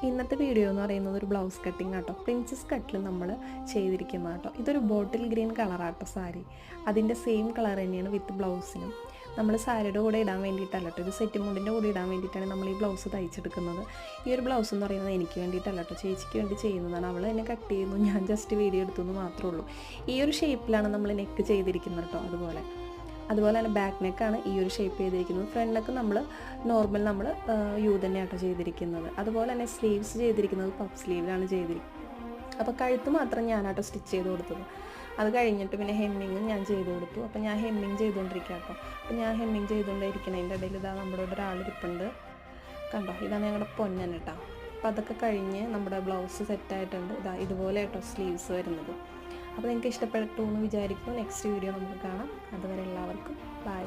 ഇന്നത്തെ വീഡിയോ എന്ന് പറയുന്നത് ഒരു ബ്ലൗസ് കട്ടിങ് ആട്ടോ. പ്രിൻസസ് കട്ടിൽ നമ്മൾ ചെയ്തിരിക്കുന്ന കേട്ടോ. ഇതൊരു ബോട്ടിൽ ഗ്രീൻ കളറാട്ടോ സാരി. അതിൻ്റെ സെയിം കളർ തന്നെയാണ് വിത്ത് ബ്ലൗസിനും. നമ്മൾ സാരിയുടെ കൂടെ ഇടാൻ വേണ്ടിയിട്ടല്ല കേട്ടോ, ഒരു സെറ്റ് മുണ്ടിൻ്റെ കൂടെ ഇടാൻ വേണ്ടിയിട്ടാണ് നമ്മൾ ഈ ബ്ലൗസ് തയ്ച്ചെടുക്കുന്നത്. ഈ ഒരു ബ്ലൗസ് എന്ന് പറയുന്നത് എനിക്ക് വേണ്ടിയിട്ടല്ല കേട്ടോ, ചേച്ചിക്ക് വേണ്ടി ചെയ്യുന്നതാണ്. അവൾ എന്നെ കട്ട് ചെയ്യുന്നു, ഞാൻ ജസ്റ്റ് വീഡിയോ എടുത്തു എന്ന് മാത്രമേ ഉള്ളൂ. ഈ ഒരു ഷേപ്പിലാണ് നമ്മൾ നെക്ക് ചെയ്തിരിക്കുന്നത് കേട്ടോ. അതുപോലെ തന്നെ ബാക്ക് നെക്കാണ് ഈ ഒരു ഷേപ്പ് ചെയ്തിരിക്കുന്നത്. ഫ്രണ്ട് നെക്ക് നമ്മൾ നോർമൽ യു തന്നെയാട്ടോ ചെയ്തിരിക്കുന്നത്. അതുപോലെ തന്നെ സ്ലീവ്സ് ചെയ്തിരിക്കുന്നത് പഫ് സ്ലീവിലാണ് ചെയ്തിരിക്കുന്നത്. അപ്പോൾ കഴുത്ത് മാത്രം ഞാനാട്ടോ സ്റ്റിച്ച് ചെയ്ത് കൊടുത്തത്. അത് കഴിഞ്ഞിട്ട് പിന്നെ ഹെമ്മിങ്ങും ഞാൻ ചെയ്ത് കൊടുത്തു. അപ്പോൾ ഞാൻ ഹെമ്മിങ് ചെയ്തുകൊണ്ടിരിക്കുക കേട്ടോ. അപ്പോൾ ഞാൻ ഹെമ്മിങ് ചെയ്തുകൊണ്ടിരിക്കുന്നതിൻ്റെ ഇടയിൽ ഇതാ നമ്മുടെ ഇവിടെ ഒരാളിരിപ്പുണ്ട് കണ്ടോ. ഇതാണ് ഞങ്ങളുടെ പൊന്നൻ കേട്ടോ. അപ്പോൾ അതൊക്കെ കഴിഞ്ഞ് നമ്മുടെ ബ്ലൗസ് സെറ്റായിട്ടുണ്ട്. ഇതുപോലെ കേട്ടോ സ്ലീവ്സ് വരുന്നത്. അപ്പോൾ നിങ്ങൾക്ക് ഇഷ്ടപ്പെട്ടു എന്ന് വിചാരിക്കുന്നു. നെക്സ്റ്റ് വീഡിയോ നമുക്ക് കാണാം. അതുവരെ എല്ലാവർക്കും ബൈ.